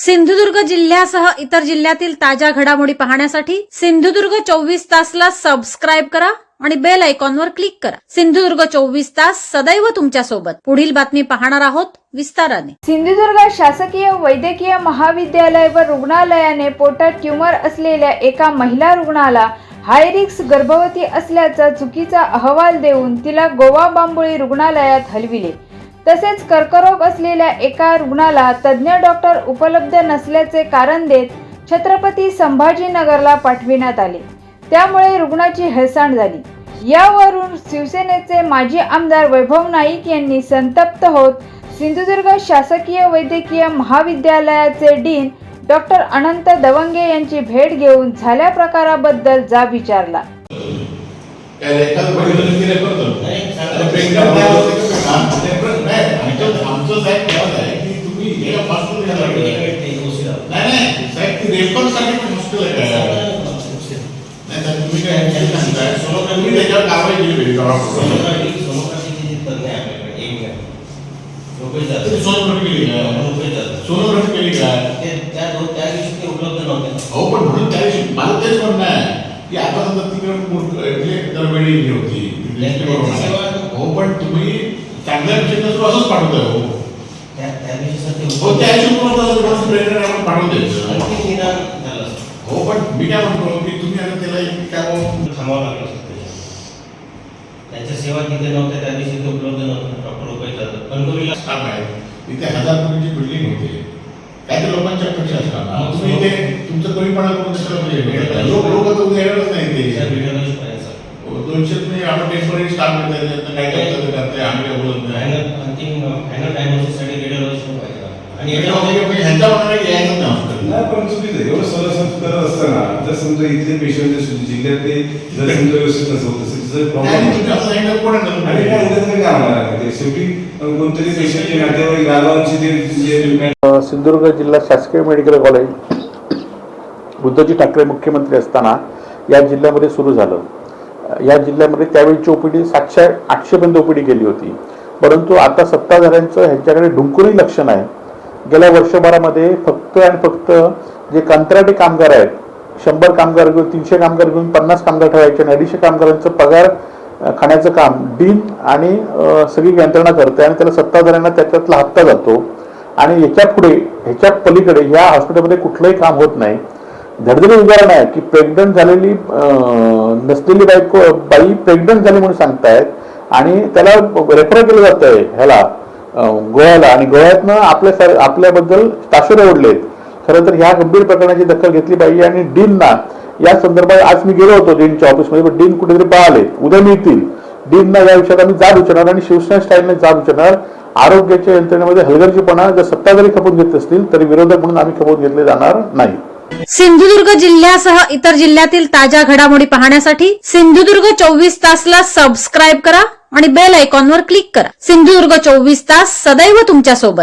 सिंधुदुर्ग जिल्ह्यासह इतर जिल्ह्यातील ताज्या घडामोडी पाहण्यासाठी सिंधुदुर्ग 24 तासला सबस्क्राइब करा आणि बेल आयकॉनवर क्लिक करा। सिंधुदुर्ग 24 तास सदैव तुमच्या सोबत। पुढील बातमी पाहणार आहोत विस्ताराने। सिंधुदुर्ग शासकीय वैद्यकीय महाविद्यालय व रुग्णालयाने पोटात ट्यूमर असलेल्या एका महिला रुग्णाला हाय रिस्क गर्भवती असल्याचा चुकीचा अहवाल देऊन तिला गोवा बांबोळी रुग्णालयात हलविले। तसेच कर्करोग असलेल्या एका रुग्णाला तज्ञ डॉक्टर उपलब्ध नसल्याचे कारण देत छत्रपती संभाजीनगरला पाठविण्यात आले। त्यामुळे रुग्णाची हेळसांड झाली। यावरून शिवसेनेचे माजी आमदार वैभव नाईक यांनी संतप्त होत सिंधुदुर्ग शासकीय वैद्यकीय महाविद्यालयाचे डीन डॉक्टर अनंत दवंगे यांची भेट घेऊन झाल्या प्रकाराबद्दल जाब विचारला। सोनोग्राफी केली का त्या दिवशी उपलब्ध नव्हते। हो पण म्हणून त्या दिवशी मला तेच म्हणणं आहे की आता समजा तिकडे दरवेळी ही होती हो पण तुम्ही चांगल्या विषयात सुरू असंच पाठवताय हो त्या दिवशी आपण पाठवून द्यायचं हो पण मी काय म्हणतो की तुम्ही आता त्याला काय थांबावं लागलं असतं त्यांच्या सेवा तिथे नव्हत्या त्या दिवशी ते उपलब्ध नव्हतं। डॉक्टर रुपये कणकवलीला स्टाफ आहे तिथे 1000 कोटीची बिल्डिंग होते काय ते लोकांच्या अपेक्षा असतात तुम्ही ते तुमचं कमीपणा करून कशाला लोक तर येणारच नाही ते 200 तुम्ही आपण टेम्पररी स्टाफ घेताय काय करताय आम्ही काय बोलत नाही अंतिम फायनल डायग्नोसिससाठी रेडिओलॉजिस्ट पाहिजे आणि ह्यांच्या मनाने यायचं नाही पण चुकीचं एवढं सरळ करत असताना जर समजा इथले पेशंट जिल्ह्यात ते जर समजा व्यवस्थित नसतं शेवटी कोणतरी पेशंटचे नातेवाईक गावांची सिंधुदुर्ग जिल्हा शासकीय मेडिकल कॉलेज उद्धवजी ठाकरे मुख्यमंत्री असताना या जिल्ह्यामध्ये सुरू झालं। या जिल्ह्यामध्ये त्यावेळीची ओपीडी 700-800 पर्यंत ओपीडी केली होती, परंतु आता सत्ताधाऱ्यांचं ह्यांच्याकडे ढुंकूनही लक्ष नाही। गेल्या वर्षभरामध्ये फक्त आणि फक्त जे कंत्राटी कामगार आहेत 100 कामगार घेऊन 300 कामगार घेऊन 50 कामगार ठेवायचे आणि 250 कामगारांचं पगार खाण्याचं काम डीन आणि सगळी यंत्रणा करते आणि त्याला सत्ताधाऱ्यांना त्याच्यातला हप्ता जातो आणि ह्याच्या पलीकडे ह्या हॉस्पिटलमध्ये कुठलंही काम होत नाही। धडधडी उदाहरण आहे की प्रेग्नंट झालेली नसलेली बाई प्रेग्नंट झाली म्हणून सांगतायत आणि त्याला रेफर केलं जात आहे ह्याला गोव्याला आणि गोव्यातनं आपल्याबद्दल ताशेरे ओढलेत। खरं तर ह्या गंभीर प्रकरणाची दखल घेतली पाहिजे आणि डीनना या संदर्भात आज मी गेलो होतो डीनच्या ऑफिसमध्ये, पण डीन कुठेतरी पळाले, उद्या मिळतील। डीनना या विषयात आम्ही जाब विचारणार आणि शिवसेना स्टाईलने जाब विचारणार। आरोग्याच्या यंत्रणेमध्ये हलगर्जीपणा जर सत्ताधारी खपवून घेत असतील तरी विरोधक म्हणून आम्ही खपवून घेतले जाणार नाही। सिंधुदुर्ग जिल्ह्यासह इतर जिल्ह्यातील ताज्या घडामोडी पाहण्यासाठी सिंधुदुर्ग 24 तासला सबस्क्राइब करा आणि बेल आयकॉनवर क्लिक करा। सिंधुदुर्ग 24 तास सदैव तुमच्या सोबत।